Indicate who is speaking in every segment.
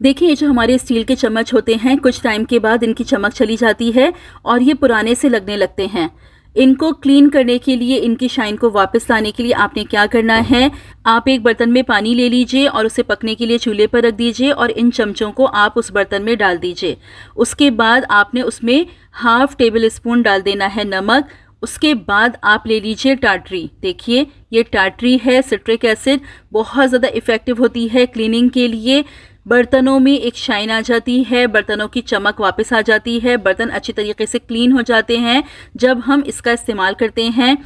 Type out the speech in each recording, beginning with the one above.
Speaker 1: देखिए, ये जो हमारे स्टील के चम्मच होते हैं, कुछ टाइम के बाद इनकी चमक चली जाती है और ये पुराने से लगने लगते हैं। इनको क्लीन करने के लिए, इनकी शाइन को वापस लाने के लिए आपने क्या करना है, आप एक बर्तन में पानी ले लीजिए और उसे पकने के लिए चूल्हे पर रख दीजिए और इन चमचों को आप उस बर्तन में डाल दीजिए। उसके बाद आपने उसमें हाफ टेबल स्पून डाल देना है नमक। उसके बाद आप ले लीजिए टाटरी। देखिए, ये टाटरी है, सिट्रिक एसिड, बहुत ज़्यादा इफ़ेक्टिव होती है क्लीनिंग के लिए। बर्तनों में एक शाइन आ जाती है, बर्तनों की चमक वापस आ जाती है, बर्तन अच्छी तरीके से क्लीन हो जाते हैं जब हम इसका इस्तेमाल करते हैं।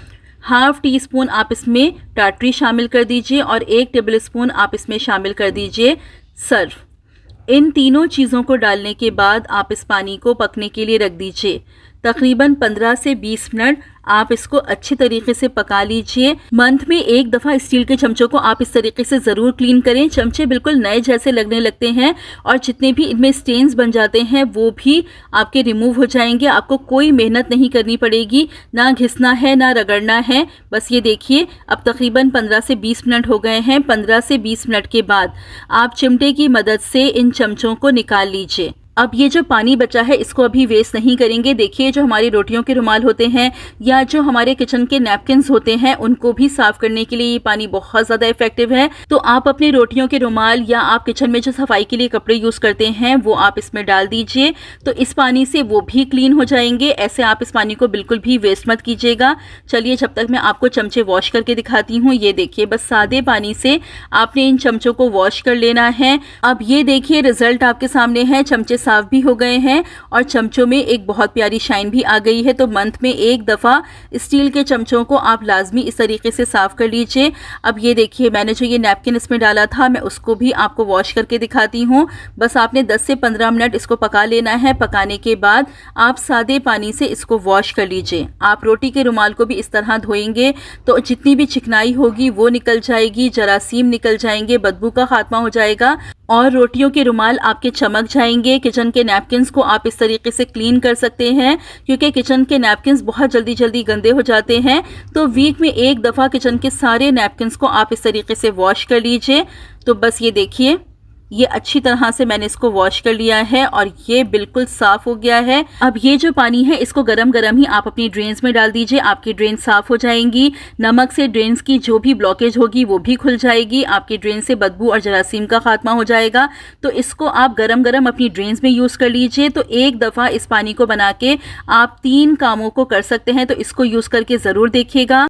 Speaker 1: हाफ टी स्पून आप इसमें टाटरी शामिल कर दीजिए और 1 टेबल स्पून आप इसमें शामिल कर दीजिए सर्फ। इन तीनों चीज़ों को डालने के बाद आप इस पानी को पकने के लिए रख दीजिए। तकरीबन 15 से 20 मिनट आप इसको अच्छी तरीके से पका लीजिए। मंथ में एक दफ़ा स्टील के चमचों को आप इस तरीके से ज़रूर क्लीन करें। चमचे बिल्कुल नए जैसे लगने लगते हैं और जितने भी इनमें स्टेन्स बन जाते हैं वो भी आपके रिमूव हो जाएंगे। आपको कोई मेहनत नहीं करनी पड़ेगी, ना घिसना है ना रगड़ना है। बस ये देखिए, अब तकरीबन 15 से 20 मिनट हो गए हैं। 15 से 20 मिनट के बाद आप चिमटे की मदद से इन चमचों को निकाल लीजिए। अब ये जो पानी बचा है इसको अभी वेस्ट नहीं करेंगे। देखिए, जो हमारी रोटियों के रुमाल होते हैं या जो हमारे किचन के नैपकिन्स होते हैं उनको भी साफ करने के लिए ये पानी बहुत ज़्यादा इफेक्टिव है। तो आप अपनी रोटियों के रुमाल या आप किचन में जो सफाई के लिए कपड़े यूज़ करते हैं वो आप इसमें डाल दीजिए, तो इस पानी से वो भी क्लीन हो जाएंगे। ऐसे आप इस पानी को बिल्कुल भी वेस्ट मत कीजिएगा। चलिए, जब तक मैं आपको चमचे वॉश करके दिखाती हूँ। ये देखिए, बस सादे पानी से आपने इन चमचों को वॉश कर लेना है। अब ये देखिए, रिजल्ट आपके सामने है। चमचे साफ भी हो गए हैं और चमचों में एक बहुत प्यारी शाइन भी आ गई है। तो मंथ में एक दफ़ा स्टील के चमचों को आप लाजमी इस तरीके से साफ कर लीजिए। अब ये देखिए, मैंने जो ये नैपकिन इसमें डाला था मैं उसको भी आपको वॉश करके दिखाती हूँ। बस आपने 10 से 15 मिनट इसको पका लेना है। पकाने के बाद आप सादे पानी से इसको वॉश कर लीजिए। आप रोटी के रुमाल को भी इस तरह धोएंगे तो जितनी भी चिकनाई होगी वो निकल जाएगी, जरासीम निकल जाएंगे, बदबू का खात्मा हो जाएगा और रोटियों के रुमाल आपके चमक जाएंगे। किचन के नैपकिन्स को आप इस तरीके से क्लीन कर सकते हैं क्योंकि किचन के नैपकिन्स बहुत जल्दी जल्दी गंदे हो जाते हैं। तो वीक में एक दफ़ा किचन के सारे नैपकिन्स को आप इस तरीके से वॉश कर लीजिए। तो बस ये देखिए, ये अच्छी तरह से मैंने इसको वॉश कर लिया है और ये बिल्कुल साफ हो गया है। अब ये जो पानी है इसको गरम गरम ही आप अपनी ड्रेन्स में डाल दीजिए। आपकी ड्रेन साफ हो जाएंगी। नमक से ड्रेन्स की जो भी ब्लॉकेज होगी वो भी खुल जाएगी। आपकी ड्रेन से बदबू और जरासीम का खात्मा हो जाएगा। तो इसको आप गरम गरम अपनी ड्रेन्स में यूज़ कर लीजिए। तो एक दफ़ा इस पानी को बना के आप 3 कामों को कर सकते हैं। तो इसको यूज़ करके ज़रूर देखिएगा।